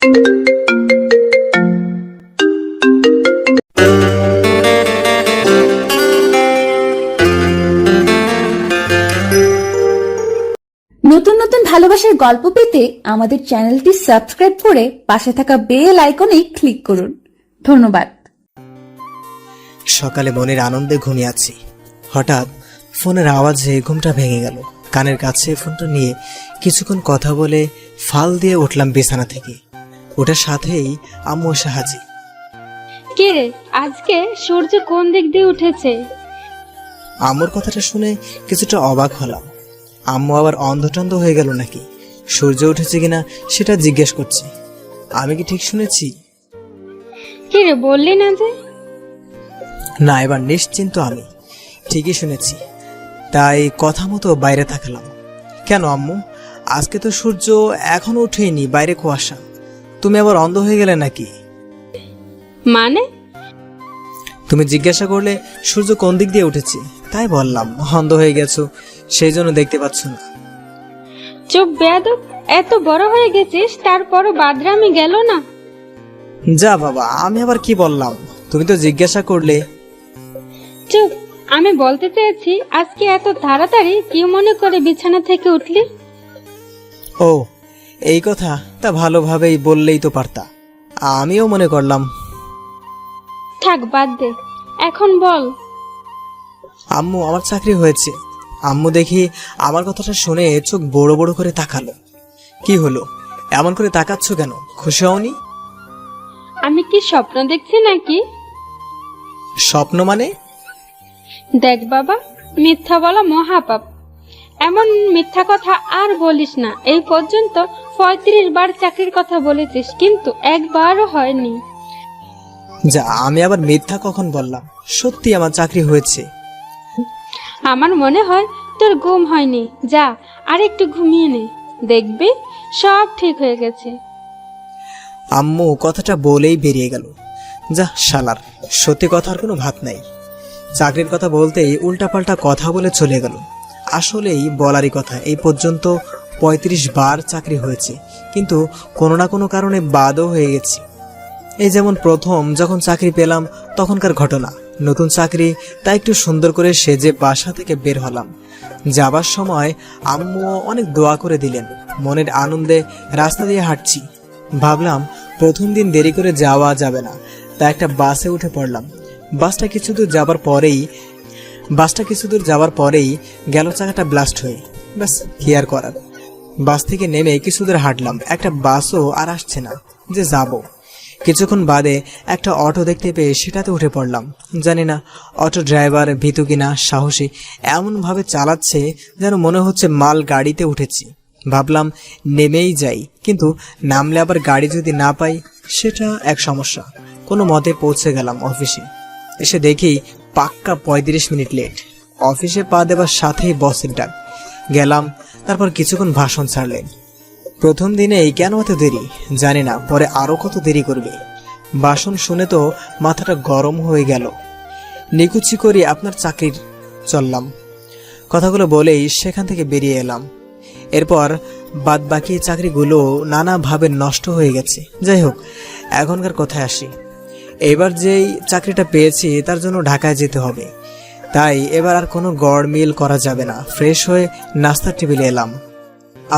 নতুন নতুন ভালোবাসার গল্প পেতে আমাদের চ্যানেলটি সাবস্ক্রাইব করে পাশে থাকা বেল আইকনে ক্লিক করুন। ধন্যবাদ। সকালে মনের আনন্দে ঘুমিয়ে আছি, হঠাৎ ফোনের আওয়াজে ঘুমটা ভেঙে গেল। কানের কাছে ফোনটা নিয়ে কিছুক্ষণ কথা বলে ফাল দিয়ে উঠলাম বিছানা থেকে। ওটার সাথেই আম্মু এসে হাজির। কে রে, আজকে সূর্য কোন দিক দিয়ে উঠেছে? আম্মুর কথাটা শুনে কিছুটা অবাক হলাম। আম্মু আবার অন্ধটন্ধ হয়ে গেল নাকি, সূর্য উঠেছে কিনা সেটা জিজ্ঞেস করছে। আমি কি ঠিক শুনেছি? কে রে, বললি না যে? না, এবার নিশ্চিন্ত আমি ঠিকই শুনেছি, তাই কথা মতো বাইরে থাকলাম। কেন আম্মু, আজকে তো সূর্য এখনো উঠেনি, বাইরে কুয়াশা। তুমি আবার অন্ধ হয়ে গেলে নাকি? মানে? তুমি জিজ্ঞাসা করলে সূর্য কোন দিক দিয়ে উঠেছে, তাই বললাম। অন্ধ হয়ে গেছো সেই জন্য দেখতে পাচ্ছ না। চুপ বেয়াদব, এত বড় হয়ে গেছিস তারপরও বাদরামি গেল না? যা বাবা, আমি আবার কি বললাম? তুমি তো জিজ্ঞাসা করলে। চুপ, আমি বলতে চেয়েছি আজকে এত তাড়াতাড়ি কি মনে করে বিছানা থেকে উঠলি? ও এই কথা, তা ভালোভাবেই বললেই তো পারতা। আমিও মনে করলাম। থাক, বাদ দে, এখন বল। আম্মু, আমার চাকরি হয়েছে। আম্মু দেখি আমার কথাটা শুনে চোখ বড় বড় করে তাকালো। কি হলো, এমন করে তাকাচ্ছ কেন? খুশি হওনি? আমি কি স্বপ্ন দেখছি নাকি? স্বপ্ন মানে? দেখ বাবা, মিথ্যা বলা মহাপাপ। এমন মিথ্যা কথা আর বলিস না। এই পর্যন্ত 35 বার চাকরির কথা বলেছিস, কিন্তু একবারও হয়নি। যা, আমি আবার মিথ্যা কখন বললাম? সত্যি আমার চাকরি হয়েছে। আমার মনে হয় তোর ঘুম হয়নি। যা, আর একটু ঘুমিয়ে নে, দেখবি সব ঠিক হয়ে গেছে। আম্মু কথাটা বলেই বেরিয়ে গেল। যা শালার, সত্যি কথার কোনো ভাত নাই। চাকরির কথা বলতেই উল্টাপাল্টা কথা বলে চলে গেল। আসলেই বলারই কথা, এই পর্যন্ত 35 বার চাকরি হয়েছে, কিন্তু কোনো না কোনো কারণে বাদও হয়ে গেছি। এই যেমন প্রথম যখন চাকরি পেলাম তখনকার ঘটনা। নতুন চাকরি, তাই একটু সুন্দর করে সেজে বাসা থেকে বের হলাম। যাবার সময় আম্মুও অনেক দোয়া করে দিলেন। মনের আনন্দে রাস্তা দিয়ে হাঁটছি। ভাবলাম প্রথম দিন দেরি করে যাওয়া যাবে না, তাই একটা বাসে উঠে পড়লাম। বাসটা কিছু দূর যাওয়ার পরেই গেল চাকাটা ব্লাস্ট হয়ে। ব্যাস, কি আর করার। বাস থেকে নেমে কিছু দূর হাঁটলাম, একটা বাসও আর আসছে না যে যাব। কিছুক্ষণ বাদে একটা অটো দেখতে পেয়ে সেটাতে উঠে পড়লাম। জানি না অটো ড্রাইভার ভীতু কিনা সাহসী, এমনভাবে চালাচ্ছে যেন মনে হচ্ছে মাল গাড়িতে উঠেছি। ভাবলাম নেমেই যাই, কিন্তু নামলে আবার গাড়ি যদি না পাই সেটা এক সমস্যা। কোনো মতে পৌঁছে গেলাম অফিসে। এসে দেখি পাক্কা 35 মিনিট লেট। অফিসে পা দেবার সাথেই বসের ডাক। গেলাম, তারপর কিছুক্ষণ ভাষণ ছাড়লেন। প্রথম দিনেই কেন এত দেরি জানি না, পরে আরো কত দেরি করবে। ভাষণ শুনে তো মাথাটা গরম হয়ে গেল। নিকুচি করি আপনার চাকরির চললাম, কথাগুলো বলেই সেখান থেকে বেরিয়ে এলাম। এরপর বাদ বাকি চাকরিগুলো নানাভাবে নষ্ট হয়ে গেছে। যাই হোক, এখনকার কথায় আসি। এবার যেই চাকরিটা পেয়েছি তার জন্য ঢাকায় যেতে হবে, তাই এবার আর কোনো গড়মিল করা যাবে না। ফ্রেশ হয়ে নাস্তার টেবিলে এলাম।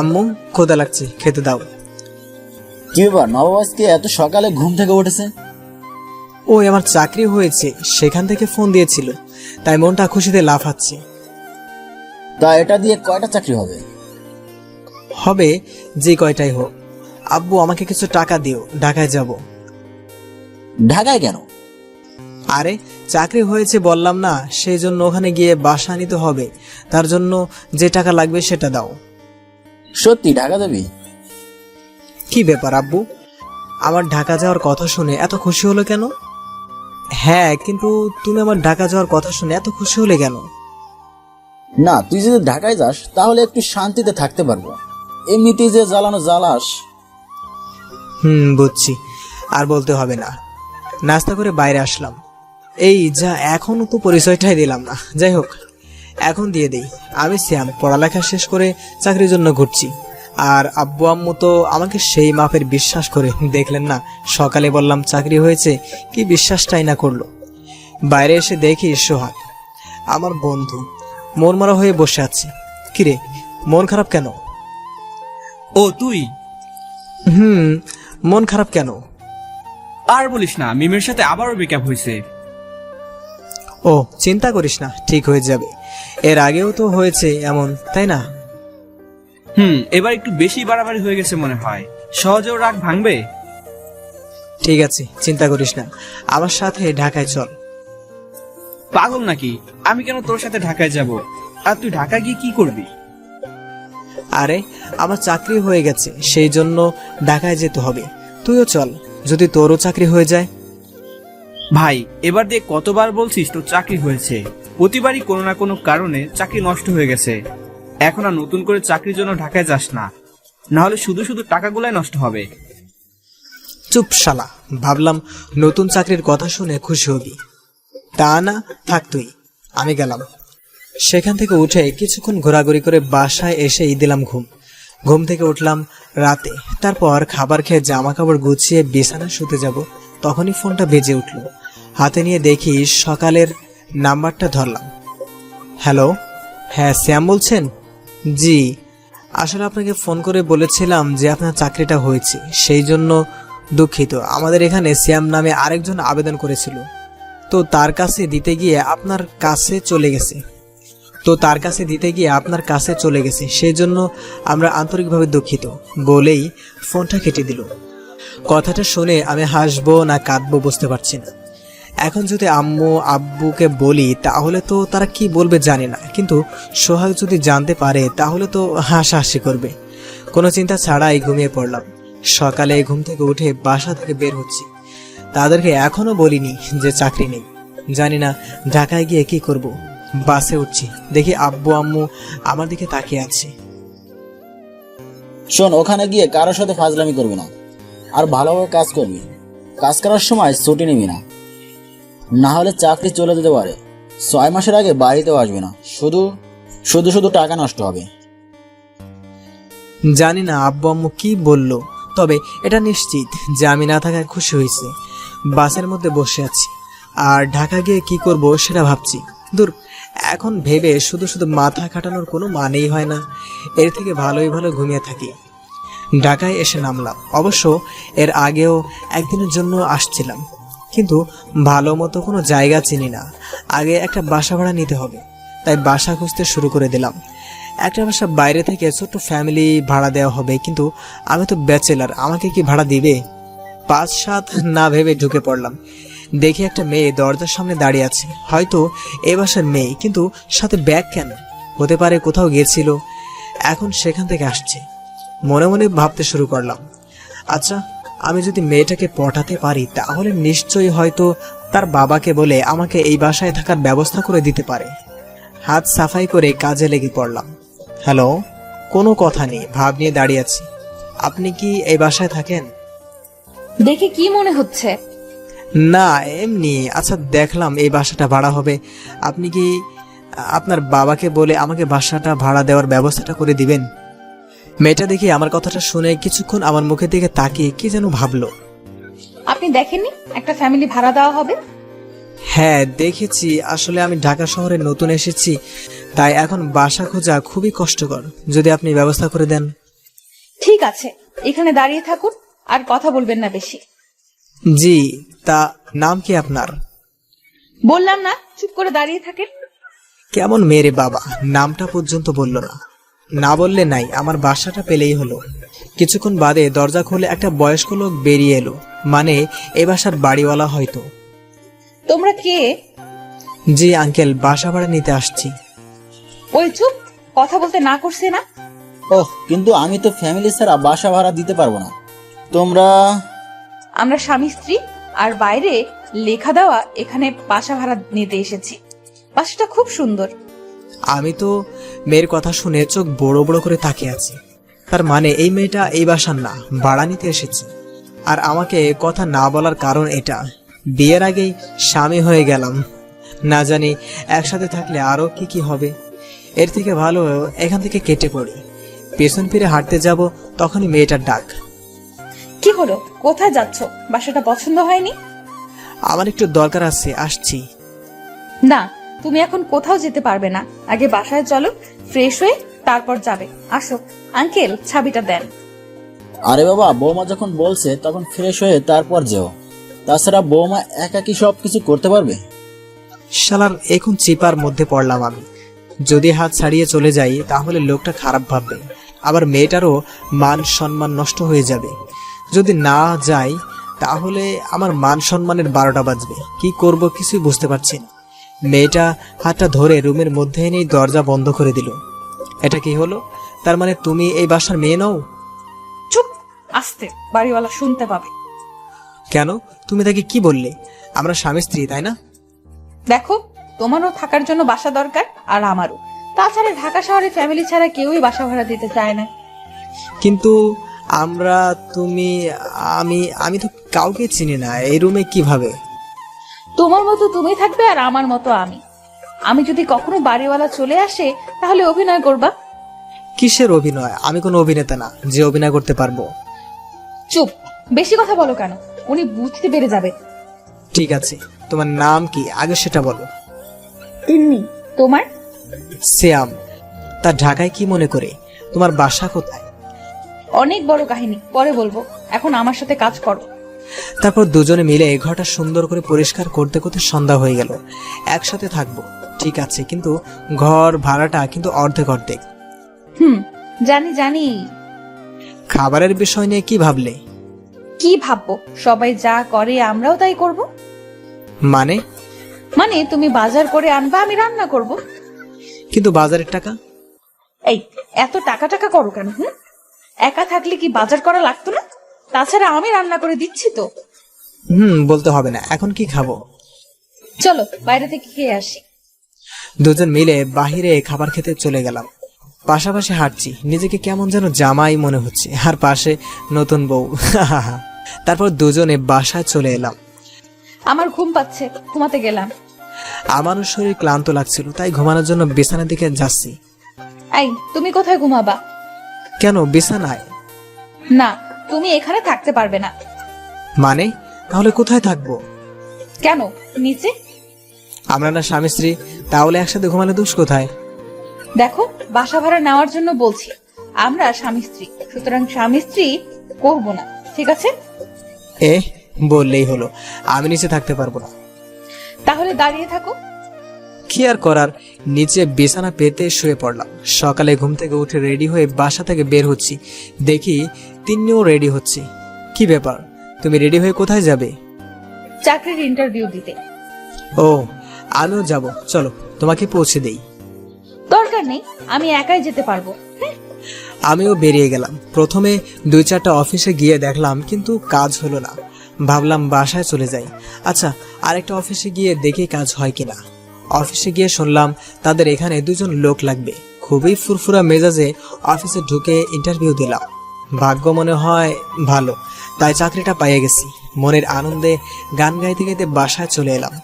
আম্মু, ক্ষুধা লাগছে, খেতে দাও। কি ব্যাপার, নবাব আজকে এত সকালে ঘুম থেকে উঠেছে? ওই আমার চাকরি হয়েছে, সেখান থেকে ফোন দিয়েছিল, তাই মনটা খুশিতে লাফাচ্ছে। তা এটা দিয়ে কয়টা চাকরি হবে? হবে যে কয়টাই হোক। আব্বু, আমাকে কিছু টাকা দিও, ঢাকায় যাব। ঢাকায় কেন? আরে চাকরি হয়েছে বললাম না, সেই জন্য ওখানে গিয়ে বাসা নিতে হবে। তার জন্য যে টাকা লাগবে সেটা দাও। সত্যি ঢাকা যাবি? কি ব্যাপার আব্বু, আমার ঢাকা যাওয়ার কথা শুনে এত খুশি হলো কেন? হ্যাঁ, কিন্তু তুমি আমার ঢাকা যাওয়ার কথা শুনে এত খুশি হলে কেন? না, তুই যদি ঢাকায় যাস তাহলে একটু শান্তিতে থাকতে পারবো। এমনিতেই যে জ্বালানো জ্বালাস। বুঝছি, আর বলতে হবে না। নাস্তা করে বাইরে আসলাম। এই যা, এখনো তো পরিচয়টাই দিলাম না। যাই হোক, এখন দিয়ে দেই। আমি শ্যাম, পড়ালেখা শেষ করে চাকরির জন্য ঘুরছি। আর আব্বু আম্মু তো আমাকে সেই মাপের বিশ্বাস করে, দেখলেন না সকালে বললাম চাকরি হয়েছে, কি বিশ্বাসটাই না করলো। বাইরে এসে দেখি সোহাগ আমার বন্ধু মনমরা হয়ে বসে আছে। কিরে, মন খারাপ কেন? ও তুই? মন খারাপ কেন? আর বলিস না, মিমের সাথে আবারও ব্রেকআপ হয়েছে। ও চিন্তা করিস না, ঠিক হয়ে যাবে। এর আগেও তো হয়েছে এমন, তাই না? এবার একটু বেশি বাড়াবাড়ি হয়ে গেছে মনে হয়। সহজেও রাগ ভাঙবে? ঠিক আছে, চিন্তা করিস না, আমার সাথে ঢাকায় চল। পাগল নাকি? আমি কেন তোর সাথে ঢাকায় যাব? আর তুই ঢাকা গিয়ে কি করবি? আরে আমার চাকরি হয়ে গেছে, সেই জন্য ঢাকায় যেতে হবে। তুইও চল, যদি তোরও চাকরি হয়ে যায়। ভাই, এবার দিয়ে কতবার বলছিস তোর চাকরি হয়েছে? প্রতিবারই কোনো না কোনো কারণে চাকরি নষ্ট হয়ে গেছে। এখন আর নতুন করে চাকরির জন্য ঢাকায় যাস না, না হলে শুধু শুধু টাকাগুলাই নষ্ট হবে। চুপ শালা, ভাবলাম নতুন চাকরির কথা শুনে খুশি হবি, তা না। থাক তুই, আমি গেলাম। সেখান থেকে উঠে কিছুক্ষণ ঘোরাঘুরি করে বাসায় এসেই দিলাম ঘুম। ঘুম থেকে উঠলাম রাতে, তারপর খাবার খেয়ে জামা কাপড় গুছিয়ে বিছানায় শুতে যাব, তখনই ফোনটা বেজে উঠল। হাতে নিয়ে দেখি সকালের নাম্বারটা ধরলাম। হ্যালো, হ্যাঁ শ্যাম বলছেন? জি, আসলে আপনাকে ফোন করে বলেছিলাম যে আপনার চাকরিটা হয়েছে, সেই জন্য দুঃখিত। আমাদের এখানে শ্যাম নামে আরেকজন আবেদন করেছিল, তো তার কাছে দিতে গিয়ে আপনার কাছে চলে গেছে, সেই জন্য আমরা আন্তরিকভাবে দুঃখিত বলেই ফোনটা কেটে দিল। কথাটা শুনে আমি হাসবো না কাঁদবো বুঝতে পারছি না। এখন যদি আম্মু আব্বুকে বলি তাহলে তো তারা কি বলবে জানি না, কিন্তু সোহাগ যদি জানতে পারে তাহলে তো হাসাহাসি করবে। কোনো চিন্তা ছাড়াই ঘুমিয়ে পড়লাম। সকালে ঘুম থেকে উঠে বাসা থেকে বের হচ্ছি। তাদেরকে এখনো বলিনি যে চাকরি নেই। জানি না ঢাকায় গিয়ে কি করব। বাসে উঠছি, দেখি আব্বু আম্মু আমার দিকে তাকিয়ে আছে। শোন, ওখানে গিয়ে কারোর সাথে ফাজলামি করবি না, আর ভালোভাবে কাজ করবি। কাজ করার সময় ছুটি নিবি না, না হলে চাকরি চলে যেতে পারে। 6 মাসের আগে বাড়িতেও আসবি না, শুধু শুধু টাকা নষ্ট হবে। জানি না আব্বু আম্মু কি বলল, তবে এটা নিশ্চিত যে আমি না থাকায় খুশি হয়েছে। বাসের মধ্যে বসে আছি আর ঢাকা গিয়ে কি করব সেটা ভাবছি। দূর, এখন ভেবে শুধু শুধু মাথা খাটানোর কোনো মানেই হয় না। এর থেকে ভালোই ভালো ঘুমিয়ে থাকি। ঢাকায় এসে নামলাম। অবশ্য এর আগেও একদিনের জন্য আসছিলাম, কিন্তু ভালো মতো কোনো জায়গা চিনি না। আগে একটা বাসা ভাড়া নিতে হবে, তাই বাসা খুঁজতে শুরু করে দিলাম। একটা বাসা বাইরে থেকে ছোট্ট ফ্যামিলি ভাড়া দেওয়া হবে, কিন্তু আমি তো ব্যাচেলার, আমাকে কি ভাড়া দিবে? 5-7 না ভেবে ঢুকে পড়লাম। দেখি একটা মেয়ে দরজার সামনে দাঁড়িয়ে আছে, হয়তো এ বাসার মেয়ে, কিন্তু সাথে ব্যাগ কেন? হতে পারে কোথাও গিয়েছিল, এখন সেখান থেকে আসছে। মনে মনে ভাবতে শুরু করলাম, আচ্ছা আমি যদি মেয়েটাকে পটাতে পারি তাহলে নিশ্চয়ই হয়তো তার বাবাকে বলে আমাকে এই বাসায় থাকার ব্যবস্থা করে দিতে পারে। হাত সাফাই করে কাজে লেগে পড়লাম। হ্যালো, কোনো কথা নেই, ভাব নিয়ে দাঁড়িয়ে আছি। আপনি কি এই বাসায় থাকেন? দেখে কি মনে হচ্ছে? না এমনি। আচ্ছা, দেখলাম এই বাসাটা ভাড়া হবে, আপনি কি আপনার বাবাকে বলে আমাকে বাসাটা ভাড়া দেওয়ার ব্যবস্থাটা করে দিবেন? মেয়েটা দেখি আমার কথাটা শুনে কিছুক্ষণ আমার মুখের দিকে তাকিয়ে কি যেন ভাবলো। আপনি দেখেননি একটা ফ্যামিলি ভাড়া দেওয়া হবে? হ্যাঁ দেখেছি, আসলে আমি ঢাকা শহরে নতুন এসেছি, তাই এখন বাসা খোঁজা খুবই কষ্টকর। যদি আপনি ব্যবস্থা করে দেন। ঠিক আছে, এখানে দাঁড়িয়ে থাকুন আর কথা বলবেন না বেশি। জি, তা নাম কি আপনার? বললাম না চুপ করে দাঁড়িয়ে থাকেন। কেমন মেরে বাবা, নামটা পর্যন্ত বলল না। না বললে নাই, আমার বাসাটা পেলেই হলো। কিছুক্ষণ বাদে দরজা খুলে একটা বয়স্ক লোক বেরিয়ে এলো, মানে এ বাসার বাড়িওয়ালা হয়তো। তোমরা কে? জি আঙ্কেল, বাসা ভাড়া নিতে আসছি। ওই চুপ, কথা বলতে না করছে না? ওহ, কিন্তু আমি তো ফ্যামিলি ছাড়া বাসা ভাড়া দিতে পারবো না। তোমরা? আমরা স্বামী স্ত্রী, আর বাইরে লেখা দেওয়া এখানে বাসা ভাড়া নিতে এসেছি। বাসাটা খুব সুন্দর। আমি তো মেয়ের কথা শুনে চোখ বড় বড় করে তাকিয়ে আছি। তার মানে এই মেয়েটা এই বাসার না, ভাড়া নিতে এসেছে। আর আমাকে কথা না বলার কারণ এটা, বিয়ের আগেই স্বামী হয়ে গেলাম। না জানি একসাথে থাকলে আরো কি কি হবে। এর থেকে ভালো এখান থেকে কেটে পড়ি। পেছন ফিরে হাঁটতে যাব তখনই মেয়েটার ডাক। কি হলো, কোথায় যাচ্ছ? বাসাটা পছন্দ হয়নি? আমার একটু দরকার আছে, আসছি। না, তুমি এখন কোথাও যেতে পারবে না। আগে বাসায় চলো, ফ্রেশ হয়ে তারপর যাবে। আসো। আঙ্কেল, চাবিটা দেন। আরে বাবা, বৌমা যখন বলছে তখন ফ্রেশ হয়ে তারপর যেও। তাছাড়া বৌমা একা কি সব কিছু করতে পারবে? শালার এখন চিপার মধ্যে পড়লাম আমি। যদি হাত ছাড়িয়ে চলে যাই তাহলে লোকটা খারাপ ভাববে, আবার মেয়েটারও মান সম্মান নষ্ট হয়ে যাবে। যদি না যাই তাহলে আমার মান সম্মানের 12টা বাজবে। কি করব কিছুই বুঝতে পারছি না। মেয়েটা হাতটা ধরে রুমের মধ্যে এনেই দরজা বন্ধ করে দিল। এটা কি হলো? তার মানে তুমি এই বাসার মেয়ে নও? চুপ, আস্তে, বাড়িওয়ালা শুনতে পাবে। কেন, তুমি তাকে কি বললে? আমরা স্বামী স্ত্রী, তাই না? দেখো, তোমারও থাকার জন্য বাসা দরকার, আর আমারও। তাছাড়া ঢাকা শহরে ফ্যামিলি ছাড়া কেউই বাসা ভাড়া দিতে চায় না। কিন্তু আমরা, তুমি, আমি আমি তো কাউকে চিনি না। এই রুমে কিভাবে? তোমার মতো তুমি থাকবে আর আমার মতো আমি। আমি যদি কখনো বাড়িওয়ালা চলে আসে তাহলে অভিনয় করবা। কিসের অভিনয়? আমি কোনো অভিনেতা না যে অভিনয় করতে পারবো। চুপ, বেশি কথা বলো কেন? উনি বুঝতে পেরে যাবে। ঠিক আছে, তোমার নাম কি আগে সেটা বলো। তিন্নি। তোমার? শ্যাম। তা ঢাকায় কি মনে করে? তোমার বাসা কোথায়? অনেক বড় কাহিনী, পরে বলবো। এখন আমার সাথে কাজ করো। তারপর দুজনে মিলে ঘরটা সুন্দর করে পরিষ্কার করতে করতে সন্ধ্যা হয়ে গেল। একসাথে থাকবো ঠিক আছে, কিন্তু ঘর ভাড়াটা কিন্তু অর্ধেক অর্ধেক। জানি জানি। খাবারের বিষয় নিয়ে কি ভাবলে? কি ভাববো, সবাই যা করে আমরাও তাই করব। মানে? মানে তুমি বাজার করে আনবা, আমি রান্না করব। কিন্তু বাজারের টাকা? এই, এত টাকা টাকা করো কেন? একা থাকলে কি বাজার করা লাগতো না? তাছাড়া আমি রান্না করে দিচ্ছি তো। বলতে হবে না। এখন কি খাবো? চলো বাইরে থেকে খেয়ে আসি। দুজন মিলে বাহিরে খাবার খেতে চলে গেলাম। পাশাপাশি হাঁটছি, নিজেকে কেমন যেন জামাই মনে হচ্ছে, আর পাশে নতুন বউ। তারপর দুজনে বাসায় চলে এলাম। আমার ঘুম পাচ্ছে, ঘুমাতে গেলাম। আমারও শরীর ক্লান্ত লাগছিল, তাই ঘুমানোর জন্য বিছানার দিকে যাচ্ছি। এই, তুমি কোথায় ঘুমাবা? কেন, বিছানায়? না, তুমি এখানে থাকতে পারবে না। মানে? তাহলে কোথায় থাকবো? কেন, নিচে? আমরা না স্বামী স্ত্রী, তাহলে একসাথে ঘুমালে দোষ কোথায়? দেখো, বাসা ভাড়া নেওয়ার জন্য বলছি। আমরা স্বামী স্ত্রী, সুতরাং স্বামী স্ত্রী করবো না, ঠিক আছে? বললেই হলো। আমি নিচে থাকতে পারবো না। তাহলে দাঁড়িয়ে থাকো। কি আর করার, নিচে বিছানা পেতে শুয়ে পড়লাম। সকালে ঘুম থেকে উঠে রেডি হয়ে বাসা থেকে বের হচ্ছি, দেখি তিন্নিও রেডি হচ্ছে। কি ব্যাপার, তুমি রেডি হয়ে কোথায় যাবে? চাকরির ইন্টারভিউ দিতে। ও, আমিও যাব, চলো তোমাকে পৌঁছে দেই। দরকার নেই, আমি একাই যেতে পারবো। আমিও বেরিয়ে গেলাম। প্রথমে 2-4টা অফিসে গিয়ে দেখলাম, কিন্তু কাজ হলো না। ভাবলাম বাসায় চলে যাই। আচ্ছা, আরেকটা অফিসে গিয়ে দেখি কাজ হয় কিনা। অফিসে গিয়ে শুনলাম তাদের এখানে 2জন লোক লাগবে। খুবই ফুরফুরা মেজাজে অফিসে ঢুকে ইন্টারভিউ দিলাম। ভাগ্য মনে হয় ভালো, তাই চাকরিটা পেয়ে গেছি। মনের আনন্দে গান গাইতে গাইতে বাসায় চলে এলাম।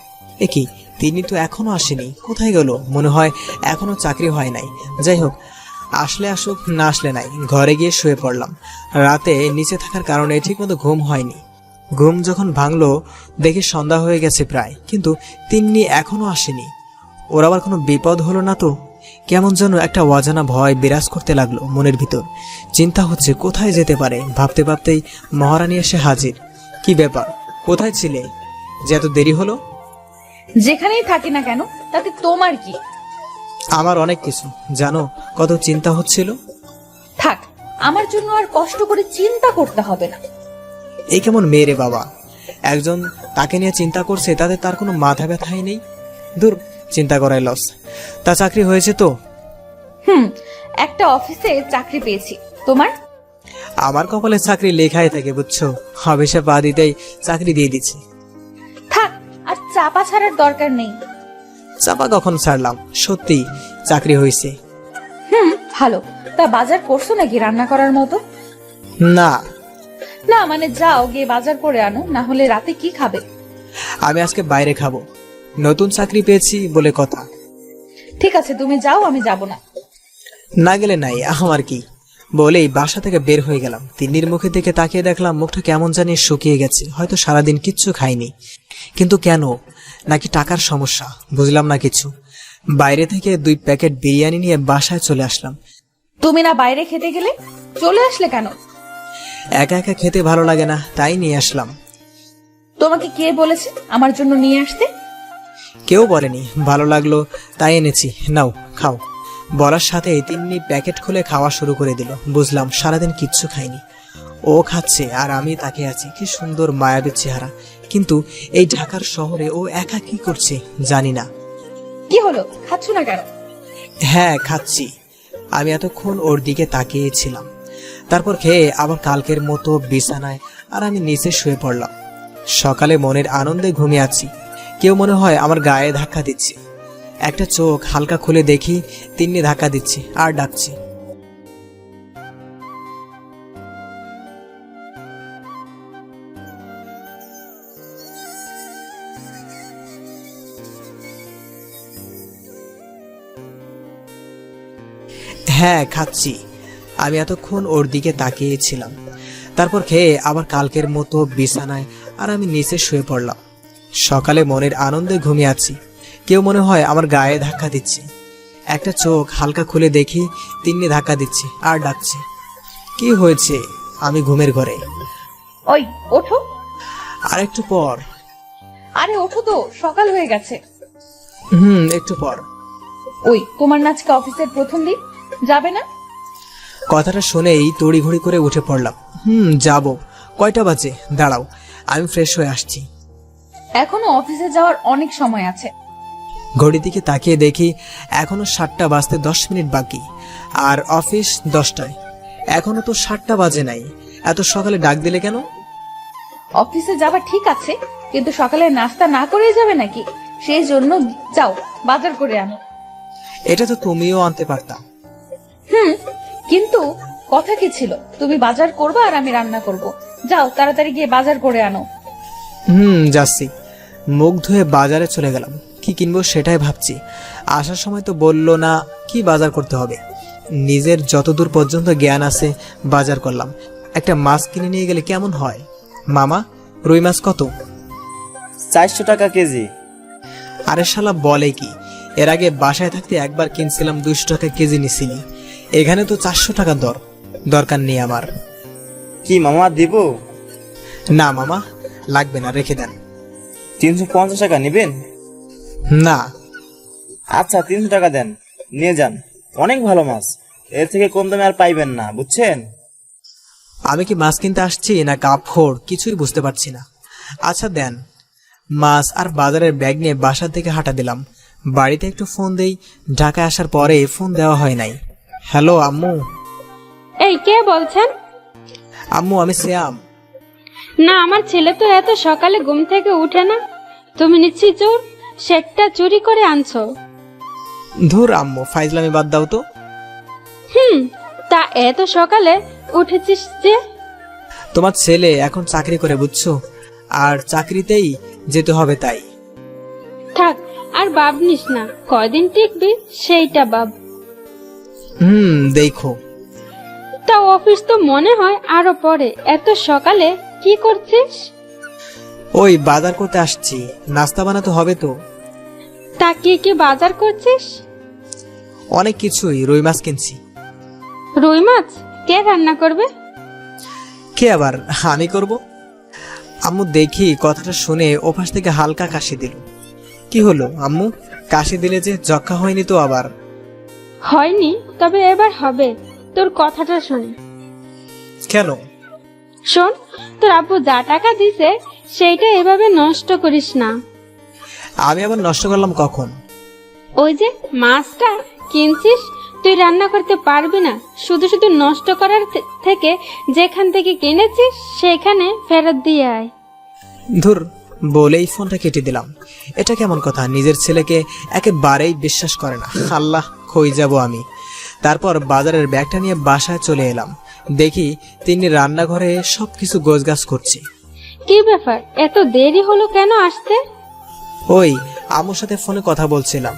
কি, তিনি তো এখনো আসেনি, কোথায় গেল? মনে হয় এখনো চাকরি হয় নাই। যাই হোক, আসলে আসুক, না আসলে নাই। ঘরে গিয়ে শুয়ে পড়লাম। রাতে নিচে থাকার কারণে ঠিকমতো ঘুম হয়নি। ঘুম যখন ভাঙলো দেখি সন্ধ্যা হয়ে গেছে প্রায়, কিন্তু তিন্নি এখনো আসেনি। ওর আবার কোনো বিপদ হলো না তো? কেমন যেন একটা অজানা ভয় বিরাজ করতে লাগলো মনের ভিতর। চিন্তা হচ্ছে কোথায় যেতে পারে। ভাবতে ভাবতেই মহারানী এসে হাজির। কি ব্যাপার, কোথায় ছিলে যে এত দেরি হলো? যেখানেই থাকি না কেন, তাতে তোমার কি? আমার অনেক কিছু, জানো কত চিন্তা হচ্ছিল। থাক, আমার জন্য আর কষ্ট করে চিন্তা করতে হবে না। এই কেমন মেয়ে রে বাবা, একজন তাকে নিয়ে চিন্তা করছে, তাতে তার কোনো মাথা ব্যথাই নেই। দূর, চিন্তা করাই লস। তা চাকরি হয়েছে তো? একটা অফিসে চাকরি পেয়েছি। তোমার? আমার কপালে চাকরি লেখাই থাকে, বুঝছো। অফিসে পা দিতেই চাকরি দিয়ে দিচ্ছি। থাক, আর চাপা ছাড়ার দরকার নেই। চাপা কখন ছাড়লাম, সত্যি চাকরি হয়েছে। ভালো। তা বাজার করছো নাকি রান্না করার মতো? না, না মানে যাও গিয়ে বাজার করে আনো, না হলে রাতে কি খাবে? আমি আজকে বাইরে খাবো। নতুন চাকরি পেয়েছি বলে কথা। ঠিক আছে, তুমি যাও, আমি যাব না। না গেলে নাই, আমার কি। বলেই বাসা থেকে বের হয়ে গেলাম। তিন্নির মুখে দিকে তাকিয়ে দেখলাম মুখটা কেমন জানি শুকিয়ে গেছে, হয়তো সারাদিন কিচ্ছু খাইনি। কিন্তু কেন? নাকি টাকার সমস্যা? বুঝলাম না কিছু। বাইরে থেকে 2 প্যাকেট বিরিয়ানি নিয়ে বাসায় চলে আসলাম। তুমি না বাইরে খেতে গেলে, চলে আসলে কেন? একা একা খেতে ভালো লাগে না, তাই নিয়ে আসলাম। তোমাকে কে বলেছে আমার জন্য নিয়ে আসতে? কেউ বলেনি, ভালো লাগলো তাই এনেছি, নাও খাও। বলার সাথেই তিন্নি প্যাকেট খুলে খাওয়া শুরু করে দিল। বুঝলাম সারাদিন কিচ্ছু খাইনি। ও খাচ্ছে আর আমি তাকে আছি। কি সুন্দর মায়াবী চেহারা, কিন্তু এই ঢাকার শহরে ও একা কি করছে জানি না। কি হলো, খাচ্ছ না কেন? হ্যাঁ খাচ্ছি। আমি এতক্ষণ ওর দিকে তাকিয়েছিলাম, তারপর খেয়ে আবার কালকের মতো বিছানায় আর আমি নিচে শুয়ে পড়লাম। সকালে মনের আনন্দে ঘুমিয়ে আছি, কেউ মনে হয় আমার গায়ে ধাক্কা দিচ্ছে। একটা চোখ হালকা খুলে দেখি তিন্নি ধাক্কা দিচ্ছে আর ডাকছে। হ্যাঁ খাচ্ছি। আমি এতক্ষণ ওর দিকে তাকিয়েছিলাম, তারপর খেয়ে আবার কালকের মতো বিছানায় আর আমি নিচে শুয়ে পড়লাম। সকালে মনের আনন্দে ঘুমিয়ে আছি, কেউ মনে হয় আমার গায়ে ধাক্কা দিচ্ছে। একটা চোখ হালকা খুলে দেখি তিন্নি ধাক্কা দিচ্ছে আর ডাকছে। কি হয়েছে? আমি ঘুমের ঘরে। ওই ওঠো। আর একটু পর। আরে ওঠো তো, সকাল হয়ে গেছে। একটু পর। ওই তোমার না আজকে অফিসের প্রথম দিন, যাবে না? কথাটা শুনেই তড়িঘড়ি করে উঠে পড়লাম। যাব। কয়টা বাজে? দাঁড়াও, আমি ফ্রেশ হয়ে আসছি। এখনো অফিসে যাওয়ার অনেক সময় আছে। ঘড়ির দিকে তাকিয়ে দেখি এখনো 7টা বাজতে 10 মিনিট বাকি, আর অফিস 10টায়। এখনো তো 7টা বাজে নাই, এত সকালে ডাক দিলে কেন? অফিসে যাওয়া ঠিক আছে, কিন্তু সকালে নাস্তা না করে যাবে নাকি? সেই জন্য যাও, বাজার করে আনো। এটা তো তুমিও আনতে পারতা। কিন্তু কথা কি ছিল, তুমি বাজার করবে আর আমি রান্না করব। যাও তাড়াতাড়ি গিয়ে বাজার করে আনো। যাচ্ছি। মুখ ধুয়ে বাজারে চলে গেলাম। কি কিনবো সেটাই ভাবছি। আসার সময় তো বললো না কি বাজার করতে হবে। নিজের যতদূর পর্যন্ত জ্ঞান আছে বাজার করলাম। একটা মাছ কিনে নিয়ে গেলে কেমন হয়? মামা, রুই মাছ কত? 400 টাকা কেজি। আরে শালা বলে কি, এর আগে বাসায় থাকতে একবার কিনছিলাম 200 টাকা কেজি নিছিলি, এখানে তো 400 টাকা দর। দরকার নেই আমার। কি মামা দিব? না মামা, লাগবে না, রেখে দেন। 350 টাকা নেবেন? না। আচ্ছা 300 টাকা দেন, নিয়ে যান। অনেক ভালো মাছ, এর থেকে কম দামে আর পাইবেন না, বুঝছেন? আমি কি মাছ কিনতে আসছি না কাপড়, কিছুই বুঝতে পারছি না। আচ্ছা দেন। মাছ আর বাজারের ব্যাগ নিয়ে বাসার থেকে হাঁটা দিলাম। বাড়িতে একটু ফোন দেই, ঢাকায় আসার পরে ফোন দেওয়া হয় নাই। হ্যালো আম্মু। এই কে বলছেন? আম্মু আমি শ্যাম। না, আমার ছেলে তো এত সকালে ঘুম থেকে উঠে না। তুমি নিশ্চয়ই চোর, সেটটা চুরি করে আনছো। ধুর আম্মু, ফাইজলামি বাদ দাও তো। তা এত সকালে উঠেছিস যে? তোমার ছেলে এখন চাকরি করে বুঝছো, আর চাকরিতেই যেতে হবে তাই। থাক, আর ভাবনিস না, কয়দিন টিকবি সেইটা ভাব। দেখো। তা অফিস তো মনে হয় আরো পরে, এত সকালে কি করছিস? ওই বাজার করতে আসছি, নাস্তা বানাতে হবে তো। তা কি কি বাজার করছিস? অনেক কিছুই, রুই মাছ কিনছি। রুই মাছ কে রান্না করবে? কে আবার, আমি করব। আম্মু দেখি কথাটা শুনে ওপাশ থেকে হালকা কাশি দিল। কি হলো আম্মু, কাশি দিলে যে? যক্ষা হয়নি তো আবার? হয়নি, তবে এবার হবে। তোর কথাটা শুনে। কেন? শোন, তোর আব্বু যা টাকা দিছে সেইটা এভাবে নষ্ট করিস না। আমি আবার নষ্ট করলাম কখন? ওই যে মাছটা কিনছিস, তুই রান্না করতে পারবি না, শুধু শুধু নষ্ট করার থেকে যেখান থেকে কিনেছিস সেখানে ফেরত দিয়ে আয়। ধুর, বলেই ফোনটা কেটে দিলাম। এটা কেমন কথা, নিজের ছেলেকে একেবারেই বিশ্বাস করে না। আল্লাহ, কই যাব আমি। তারপর বাজারের ব্যাগটা নিয়ে বাসায় চলে এলাম। দেখি তিনি রান্নাঘরে সবকিছু গোছগাছ করছে। কি ব্যাপার, এত দেরি হলো কেন আসতে? ওই আম্মুর সাথে ফোনে কথা বলছিলাম।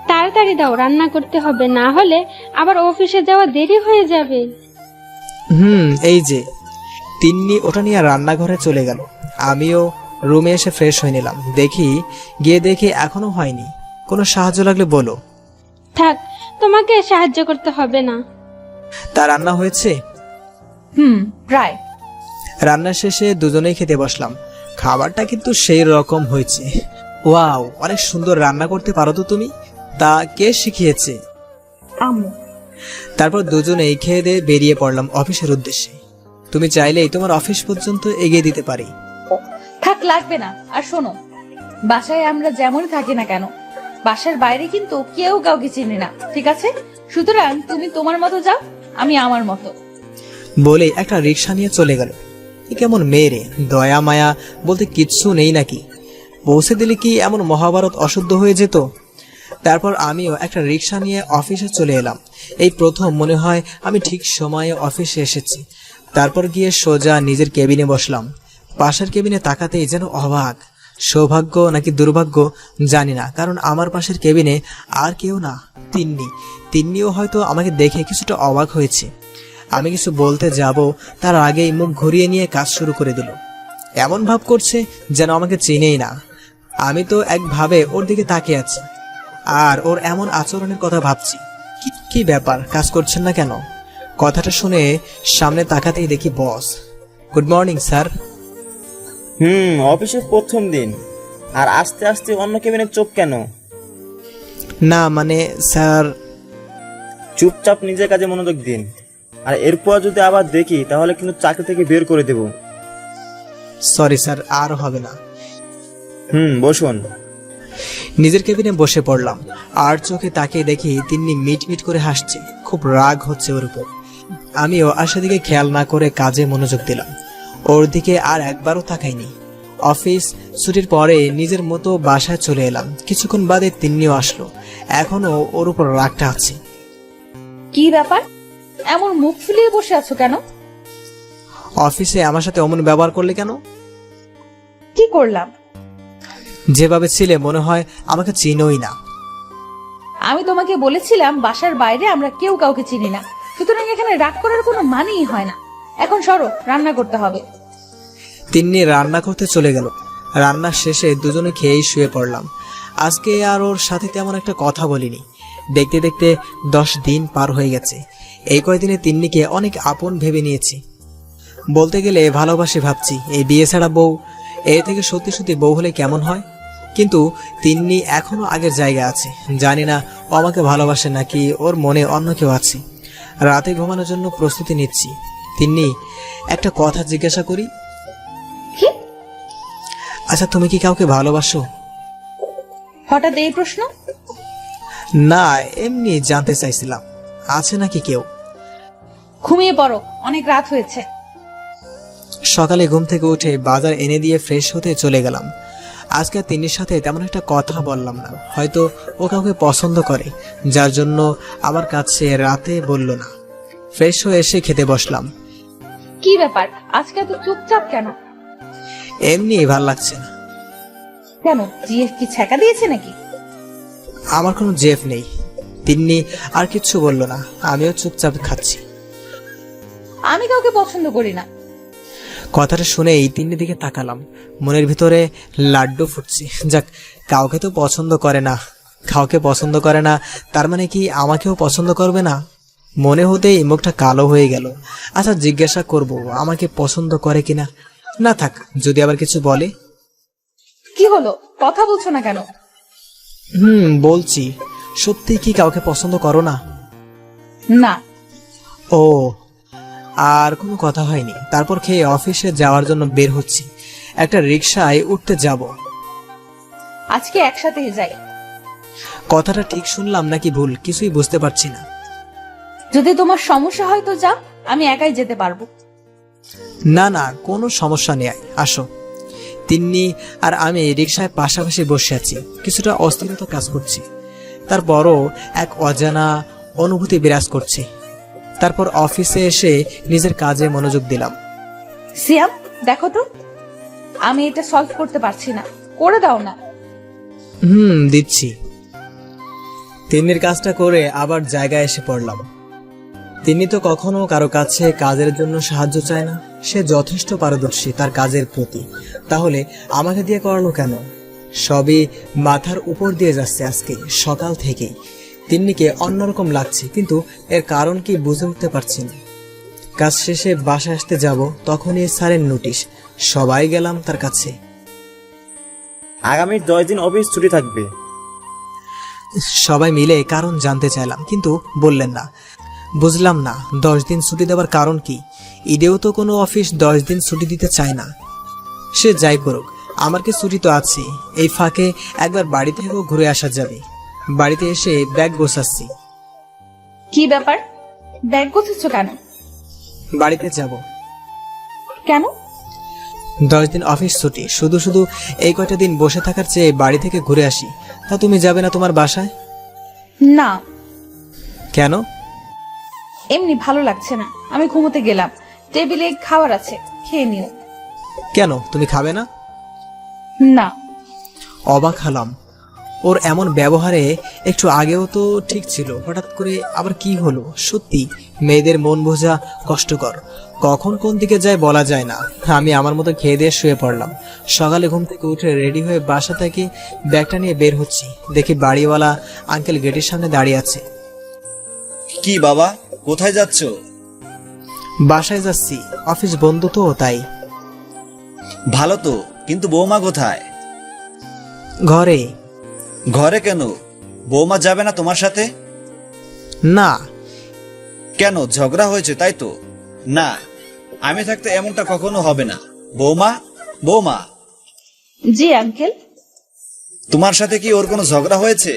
তাড়াতাড়ি দাও, রান্না করতে হবে, না হলে আবার অফিসে যাওয়া দেরি হয়ে যাবে। এই যে। তিন্নি ওটা নিয়ে রান্নাঘরে চলে গেল। আমিও রুমে এসে ফ্রেশ হয়ে নিলাম। গিয়ে দেখি এখনো হয়নি। কোনো সাহায্য লাগলে বলো। থাক, তোমাকে সাহায্য করতে হবে না। তা রান্না হয়েছে? প্রায়। রান্না শেষে দুজনেই খেতে বসলাম। খাবারটা কিন্তু সেই রকম হয়েছে। ওয়াও, অনেক সুন্দর রান্না করতে পারো তো তুমি। তা কে শিখিয়েছে? আম্মু। তারপর দুজনেই খেয়ে দিয়ে বেরিয়ে পড়লাম অফিসের উদ্দেশ্যে। তুমি চাইলেই তোমার অফিস পর্যন্ত এগিয়ে দিতে পারি। থাক, লাগবে না। আর শোনো, বাসায় আমরা যেমনই থাকি না কেন, বাসার বাইরে কিন্তু কেউ কাউকে চিনি না, ঠিক আছে? সুতরাং তুমি তোমার মতো যাও, আমি আমার মতো। বলে একটা রিক্সা নিয়ে চলে গেল। এ কেমন মেয়ে রে, দয়া মায়া বলতে কিচ্ছু নেই নাকি? পৌঁছে দিলে কি এমন মহাভারত অশুদ্ধ হয়ে যেত? তারপর আমিও একটা রিক্সা নিয়ে অফিসে চলে এলাম। এই প্রথম মনে হয় আমি ঠিক সময়ে অফিসে এসেছি। তারপর গিয়ে সোজা নিজের কেবিনে বসলাম। পাশের কেবিনে তাকাতেই যেন অবাক। সৌভাগ্য নাকি দুর্ভাগ্য জানি না, কারণ আমার পাশের কেবিনে আর কেউ না, তিন্নিও হয়তো আমাকে দেখে কিছুটা অবাক হয়েছে। আমি কিছু বলতে যাব তার আগেই মুখ ঘুরিয়ে নিয়ে কাজ শুরু করে দিল। এমন ভাব করছে যেন আমাকে চেনেই না। আমি তো একভাবে ওর দিকে তাকিয়ে আছি আর ওর এমন আচরণের কথা ভাবছি। কি ব্যাপার, কাজ করছেন না কেন? কথাটা শুনে সামনে তাকাতেই দেখি বস। Good morning sir. অফিসের প্রথম দিন আর আস্তে আস্তে অন্য কেবিনে চোখ কেন? না মানে স্যার। চুপচাপ নিজের কাজে মনোযোগ দিন, আর এরপর যদি আবার দেখি তাহলে কিন্তু চাকরি থেকে বের করে দেব। সরি স্যার, আর হবে না। বসুন। নিজের কেবিনে বসে পড়লাম আর চোখে তাকিয়ে দেখি তিন্নি মিট করে হাসছে। খুব রাগ হচ্ছে ওর উপর। আমিও আর সেদিকে খেয়াল না করে কাজে মনোযোগ দিলাম। ওর দিকে আর একবারও তাকাইনি। অফিস ছুটির পরে নিজের মতো বাসায় চলে এলাম। কিছুক্ষণ বাদে তিন্নিও আসলো। এখনো ওর উপর রাগটা আছে। কি ব্যাপার, এমন মুখ ফুলিয়ে বসে আছো কেন? অফিসে আমার সাথে অমন ব্যবহার করলে কেন? কি করলাম? যেভাবে ছিলে মনে হয় আমাকে চিনোই না। আমি তোমাকে বলেছিলাম বাসার বাইরে আমরা কেউ কাউকে চিনি না, সুতরাং এখানে রাগ করার কোনো মানেই হয় না। এখন সরো, রান্না করতে হবে। তিন্নি রান্না করতে চলে গেল। রান্না শেষে দুজনে খেয়েই শুয়ে পড়লাম। আজকে আর ওর সাথে তেমন একটা কথা বলিনি। দেখতে দেখতে 10 দিন পার হয়ে গেছে। এই কয়দিনে তিন্নিকে অনেক আপন ভেবে নিয়েছি। বলতে গেলে ভালোবাসি ভাবছি। এই বিয়ে ছাড়া বউ, এ থেকে সত্যি সত্যি বউ হলে কেমন হয়। কিন্তু তিন্নি এখনো আগের জায়গা আছে। জানি না ও আমাকে ভালোবাসে নাকি ওর মনে অন্য কেউ আছে। রাতে ঘুমানোর জন্য প্রস্তুতি নিচ্ছি। তিন্নি, একটা কথা জিজ্ঞাসা করি? আচ্ছা, তুমি কি কাউকে ভালোবাসো? হঠাৎ এই প্রশ্ন? না, এমনি জানতে চাইছিলাম আছে নাকি কেউ। ঘুমিয়ে পড়ো, অনেক রাত হয়েছে। সকালে ঘুম থেকে উঠে বাজার এনে দিয়ে ফ্রেশ হতে চলে গেলাম। আজকে তিন্নির সাথে তেমন একটা কথা বললাম না। হয়তো ও কাউকে পছন্দ করে, যার জন্য আমার কাছে রাতে বলল না। ফ্রেশ হয়ে এসে খেতে বসলাম। কি ব্যাপার, আজকে এত চুপচাপ কেন? এমনি ভাল লাগছে না। কেন, জিএফ কি ছ্যাঁকা দিয়েছে নাকি? আমার কোনো জেফ নেই। তিন্নি আর কিচ্ছু বলল না। আমিও চুপচাপ খাচ্ছি। আমি কাউকে পছন্দ করি না। কথাটা শুনেই তিন্নির দিকে তাকালাম। মনের ভিতরে লাড্ডু ফুটছে। যাক, কাউকে তো পছন্দ করে না। কাউকে পছন্দ করে না তার মানে কি আমাকেও পছন্দ করবে না? মনে হতেই মুখটা কালো হয়ে গেল। আচ্ছা, জিজ্ঞাসা করব আমাকে পছন্দ করে কিনা। না থাক, যদি আবার কিছু বলে। কি হলো, কথা বলছো না কেন? বলছি। সত্যি কি কাউকে পছন্দ করো না? না। ও, আর কোনো কথা হয়নি। তারপর খেয়ে অফিসে যাওয়ার জন্য বের হচ্ছি। একটা রিকশায় উঠতে যাব। আজকে একসাথে যাই। কথাটা ঠিক শুনলাম নাকি ভুল কিছুই বুঝতে পারছি না। যদি তোমার সমস্যা হয় তো যাও, আমি একাই যেতে পারবো। না না, কোনো সমস্যা নেই, আসো। তিন্নি আর আমি রিকশায় পাশাপাশি বসে আছি। কিছুটা অস্থিরতা কাজ করছি। তারপরও এক অজানা অনুভূতি বিরাজ করছে। তারপর অফিসে এসে নিজের কাজে মনোযোগ দিলাম। সিয়াম, দেখো তো, আমি এটা সলভ করতে পারছি না, করে দাও না। দিচ্ছি। তিন্নির কাজটা করে আবার জায়গায় এসে পড়লাম। তিনি তো কখনো কারো কাছে কাজের জন্য সাহায্য চায় না। সে যথেষ্ট পারদর্শী তার কাজের প্রতি, তাহলে আমাকে দিয়ে করালো কেন? সবই মাথার উপর দিয়ে যাচ্ছে আজকে সকাল থেকেই। তিন্নিকে অন্যরকম লাগছে, কিন্তু এর কারণ কি বুঝে উঠতে পারছি না। কাজ শেষে বাসায় আসতে যাব, তখনই স্যারের নোটিশ। সবাই গেলাম তার কাছে। আগামী 10 দিন অফিস ছুটি থাকবে। সবাই মিলে কারণ জানতে চাইলাম, কিন্তু বললেন না। বুঝলাম না 10 দিন ছুটি দেওয়ার কারণ কি। ঈদেও তো কোনো অফিস 10 দিন ছুটি দিতে চায় না। সে যাই করুক, আমার কি ছুটি তো আছে। এই ফাঁকে একবার বাড়ি থেকেও ঘুরে আসা যাবে। বাড়িতে এসে ব্যাগ গোছাচ্ছি। কি ব্যাপার, ব্যাগ গোছাচ্ছ কেন? বাড়িতে যাব। কেন? 10 দিন অফিস ছুটি, শুধু শুধু এই কয়টা দিন বসে থাকার চেয়ে বাড়ি থেকে ঘুরে আসি। তা তুমি যাবে না তোমার বাসায়? না, কেন? এমনি ভালো লাগছে না। আমি ঘুমোতে গেলাম, টেবিলে খাবার আছে, খেয়ে নিও। কেন তুমি খাবে না? না। অবাক হলাম ওর এমন ব্যবহারে। একটু আগেও তো ঠিক ছিল, হঠাৎ করে আবার কি হলো? সত্যি মেয়েদের মন বোঝা কষ্টকর, কখন কোন দিকে যায় বলা যায় না। আমি আমার মতো খেয়ে দিয়ে শুয়ে পড়লাম। সকালে ঘুম থেকে উঠে রেডি হয়ে বাসা থেকে ব্যাগটা নিয়ে বের হচ্ছি, দেখি বাড়িওয়ালা আঙ্কেল গেটের সামনে দাঁড়িয়ে আছে। কি বাবা, কোথায় যাচ্ছ? বাসায় যাচ্ছি, অফিস বন্ধ তো তাই। ভালো তো, কিন্তু বৌমা কোথায়? ঘরে। ঘরে কেন? বৌমা যাবে না তোমার সাথে? না। কেন, ঝগড়া হয়েছে তাই তো? না, আমি থাকতে এমনটা কখনো হবে না। বৌমা, বৌমা, জি আঙ্কেল। তোমার সাথে কি ওর কোনো ঝগড়া হয়েছে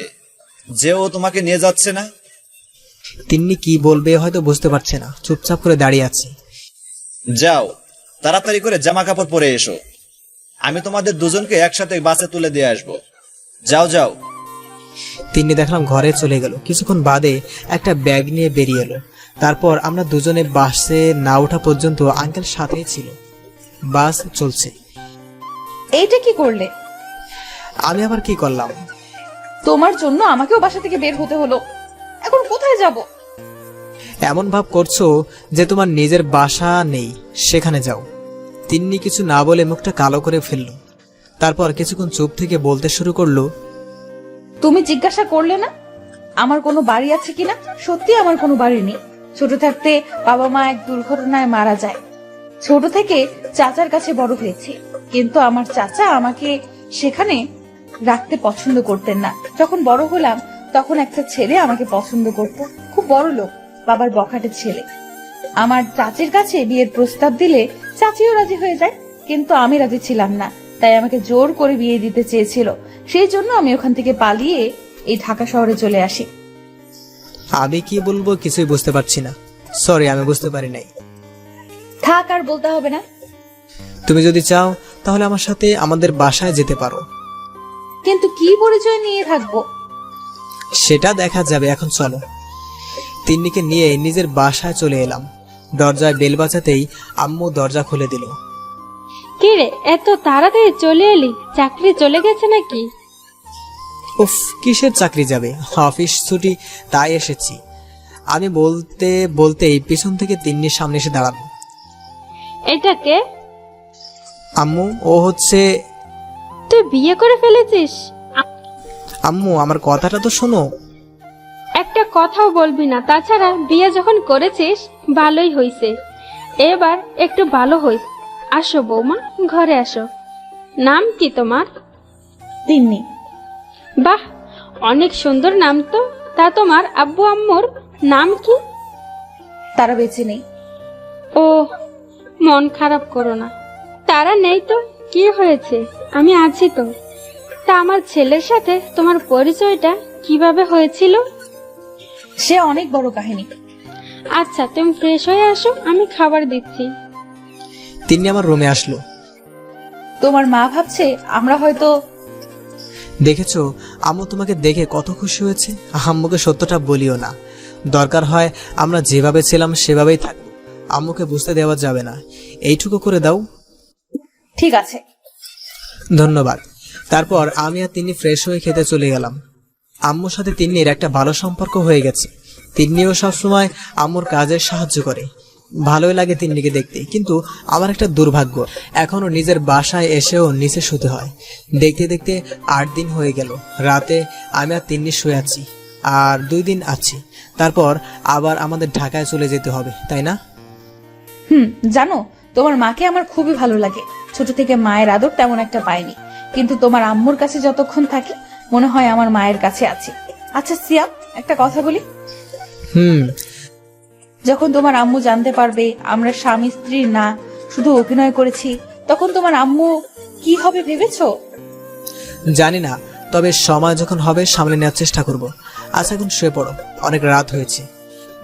যে ও তোমাকে নিয়ে যাচ্ছে না? তিন্নি কি বলবে হয়তো বুঝতে পারছে না, চুপচাপ করে দাঁড়িয়ে আছে। যাও, তাড়াতাড়ি করে জামা কাপড় পরে এসো। আমি তোমাদের দুজনকে একসাথে বাসে তুলে দিয়ে আসবো। যাও যাও। তিন্নি দেখলাম ঘরে চলে গেল। কিছুক্ষণ বাদে একটা ব্যাগ নিয়ে বেরিয়ে এলো। তারপর আমরা দুজনে বাসে না ওঠা পর্যন্ত আঙ্কেল সাথেই ছিল। বাস চলছে। এইটা কি করলে? আমি আবার কি করলাম? তোমার জন্য আমাকেও বাসা থেকে বের হতে হলো। এখন কোথায় যাব? এমন ভাব করছো যে তোমার নিজের বাসা নেই, সেখানে যাও। তিন্নি কিছু না বলে মুখটা কালো করে ফেললো। তারপর কিছুক্ষণ চুপ থেকে বলতে শুরু করলো, তুমি জিজ্ঞাসা করলে না আমার কোনো বাড়ি আছে কিনা? সত্যি আমার কোনো বাড়ি নেই। ছোট থাকতে বাবা মা এক দুর্ঘটনায় মারা যায়। ছোট থেকে চাচার কাছে বড় হয়েছে, কিন্তু আমার চাচা আমাকে সেখানে রাখতে পছন্দ করতেন না। যখন বড় হলাম তখন একটা ছেলে আমাকে পছন্দ করত, খুব বড় লোক, বাবার বখাটে ছেলে। আমার চাচির কাছে বিয়ের প্রস্তাব দিলে চাচিও রাজি হয়ে যায়, কিন্তু আমি রাজি ছিলাম না। তাই আমাকে জোর করে বিয়ে দিতে চেয়েছিল। সেই জন্য আমি ওখান থেকে পালিয়ে এই ঢাকা শহরে চলে আসি। আমি কি বলবো কিছুই বুঝতে পারছি না। সরি, আমি বুঝতে পারি নাই। থাক, আর বলতে হবে না। তুমি যদি চাও তাহলে আমার সাথে আমাদের বাসায় যেতে পারো। কিন্তু কি পরিচয় নিয়ে থাকবো? সেটা দেখা যাবে, এখন চলো। তিন্নিকে নিয়ে নিজের বাসায় চলে এলাম। দরজায় বেল বাজাতেই আম্মু দরজা খুলে দিল। কি রে, এত তাড়াতাড়ি চলে এলি? চাকরি চলে গেছে নাকি? উফ, কিসের চাকরি যাবে, অফিস ছুটি, তাই এসেছি। আমি বলতে বলতেই পিছন থেকে তিন্নির সামনে এসে দাঁড়ালো। এটা কে? আম্মু, ও হচ্ছে। তুই বিয়ে করে ফেলেছিস? আম্মু, আমার কথাটা তো শোনো। একটা কথাও বলবি না? তাছাড়া বিয়ে যখন করেছিস ভালোই হইছে, এবার একটু ভালো হইস। আসো বৌমা, ঘরে আসো। নাম কি তোমার? তিন্নি। বাহ, অনেক সুন্দর নাম তো। তা তোমার আব্বু আম্মুর নাম কি? তারা বেঁচে নেই। ও, মন খারাপ করো না। তারা নেই তো কি হয়েছে, আমি আছি তো। তা আমার ছেলের সাথে তোমার পরিচয়টা কিভাবে হয়েছিল? সে অনেক বড় কাহিনী। আচ্ছা, তুমি ফ্রেশ হয়ে আসো, আমি খাবার দিচ্ছি। তিন্নি আমার রুমে আসলো। তোমার মা ভাবছে আমরা হয়তো। দেখেছো, আম্মু তোমাকে দেখে কত খুশি হয়েছে। আম্মুকে সত্যটা বলিও না। দরকার হয় আমরা যেভাবে ছিলাম সেভাবেই থাকবো। আম্মুকে বুঝতে দেওয়া যাবে না। এইটুকু করে দাও। ঠিক আছে। ধন্যবাদ। তারপর আমি আর তিনি ফ্রেশ হয়ে খেতে চলে গেলাম। আম্মুর সাথে তিন্নির একটা ভালো সম্পর্ক হয়ে গেছে। তিন্নিও সবসময় আম্মুর কাজে সাহায্য করে। ভালোই লাগে তিন্নিকে দেখতে, কিন্তু আমার একটা দুর্ভাগ্য, এখনো নিজের বাসায় এসেও নিচে শুতে হয়। দেখতে দেখতে 8 দিন হয়ে গেল। রাতে আমি আর তিন্নি শুয়ে আছি, আর 2 দিন আছি, তারপর আবার আমাদের ঢাকায় চলে যেতে হবে, তাই না? জানো, তোমার মাকে আমার খুবই ভালো লাগে। ছোট থেকে মায়ের আদর তেমন একটা পাইনি, কিন্তু তোমার আম্মুর কাছে যতক্ষণ থাকি মনে হয় আমার মায়ের কাছে আছি। আচ্ছা সিয়াম, একটা কথা বলি। যখন তোমার আম্মু জানতে পারবে আমরা স্বামী স্ত্রী না, শুধু অভিনয় করেছি, তখন তোমার আম্মু কি হবে ভেবেছো? জানি না, তবে সময় যখন হবে সামলে নেওয়ার চেষ্টা করব। আচ্ছা এখন শুয়ে পড়ো, অনেক রাত হয়েছে।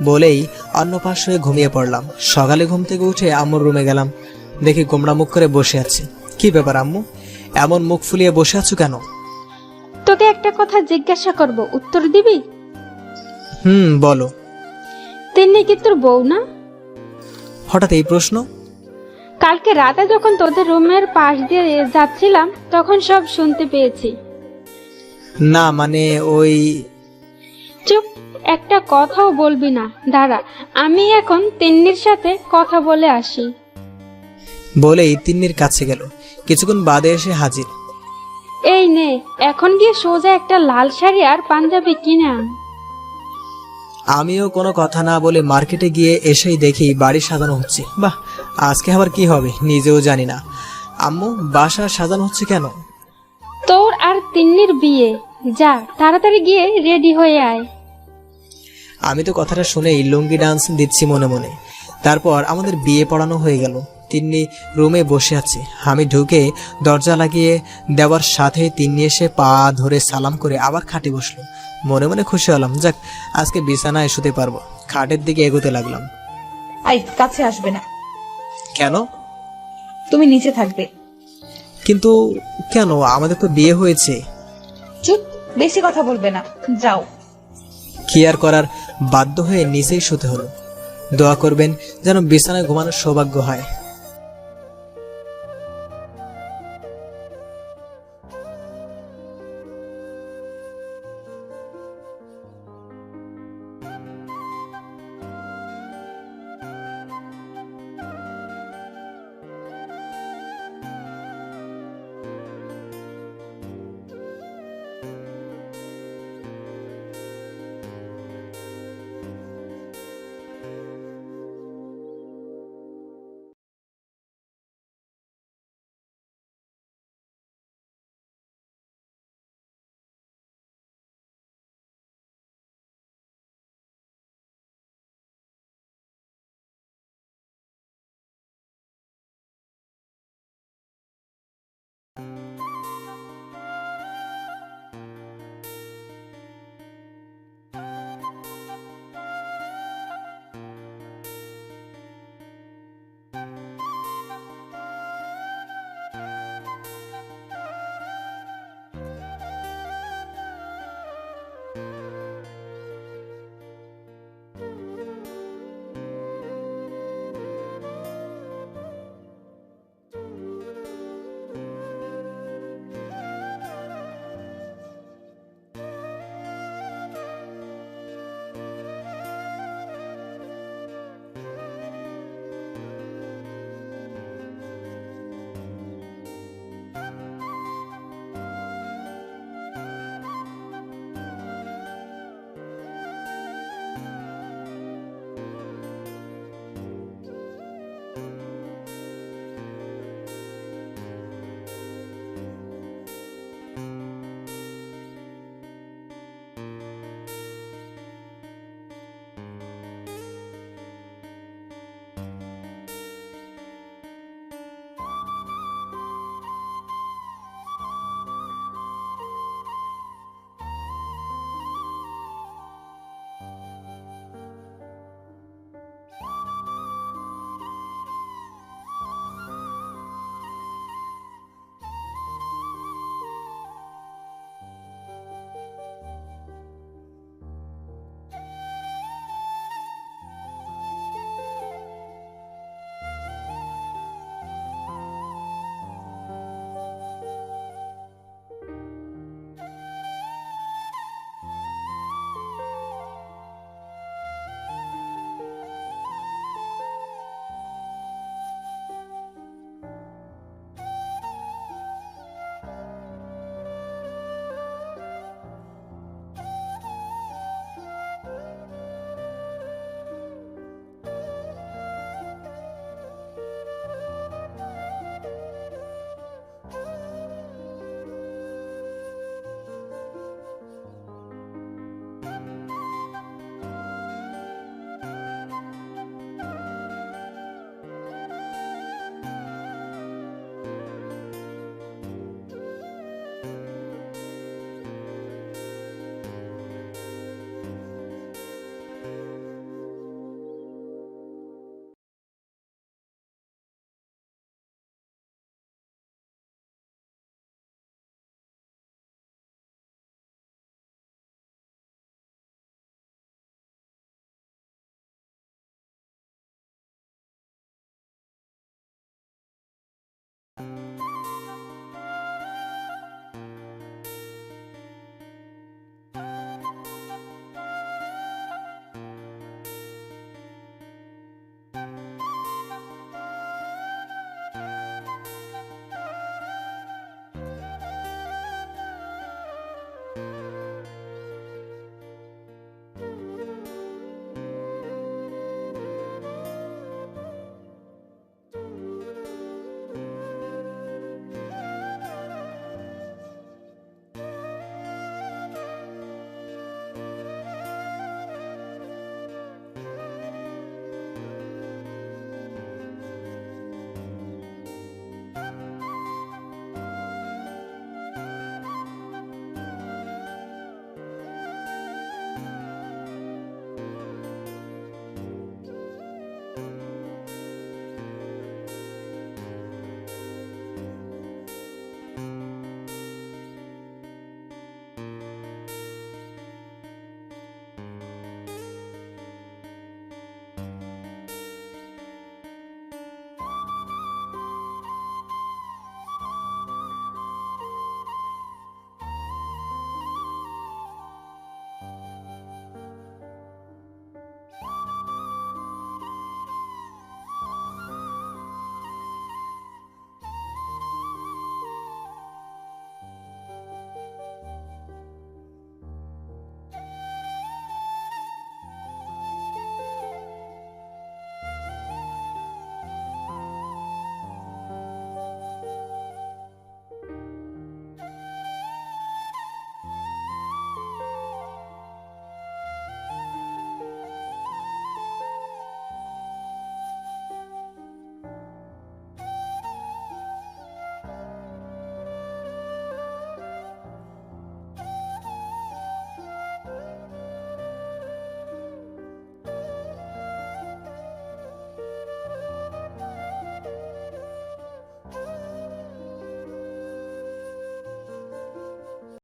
বলেই অন্য পাশ হয়ে ঘুমিয়ে পড়লাম। সকালে ঘুম থেকে উঠে আম্মুর রুমে গেলাম, দেখি গোমড়া মুখ করে বসে আছে। কি ব্যাপার আম্মু, এমন মুখ ফুলিয়ে বসে আছো কেন? তোকে একটা কথা জিজ্ঞাসা করব, উত্তর দিবি? বলো। তিন্নি কি তোর বউ না? হঠাৎ এই প্রশ্ন? কালকে রাতে যখন তোদের রুমের পাশ দিয়ে যাচ্ছিলাম তখন সব শুনতে পেয়েছি। না মানে ওই। চুপ, একটা কথাও বলবি না। দাঁড়া, আমি এখন তিন্নির সাথে কথা বলে আসি। বলেই তিন্নির কাছে গেল। কিছুক্ষণ বাদে এসে হাজির। এই নে, এখন গিয়ে সোজা একটা লাল শাড়ি আর পাঞ্জাবি কিনে আন। আমিও কোনো কথা না বলে মার্কেটে গিয়ে এসেই দেখি বাড়ি সাজানো হচ্ছে। বাহ, আজকে আবার কি হবে নিজেও জানি না। আম্মু, বাসা সাজানো হচ্ছে কেন? তোর আর তিন্নির বিয়ে, যা তাড়াতাড়ি গিয়ে রেডি হয়ে আয়। আমি তো কথাটা শুনেই লুঙ্গি ডান্স দিচ্ছি মনে মনে। তারপর আমাদের বিয়ে পড়ানো হয়ে গেল। তিন্নি রুমে বসে আছে। আমি ঢুকে দরজা লাগিয়ে দেওয়ার সাথে তিন্নি এসে পা ধরে সালাম করে আবার খাটে বসলো। মনে মনে খুশি হলাম, যাক আজকে বিছানায় শুতে পারবো। খাটের দিকে এগোতে লাগলাম। আই, কাছে আসবে না। কেন? তুমি নিচে থাকবে। কিন্তু কেন? আমাদের তো বিয়ে হয়েছে। চুপ, বেশি কথা বলবে না, যাও। কি আর করার, বাধ্য হয়ে নিচেই শুতে হলো। দোয়া করবেন যেন বিছানায় ঘুমানোর সৌভাগ্য হয়।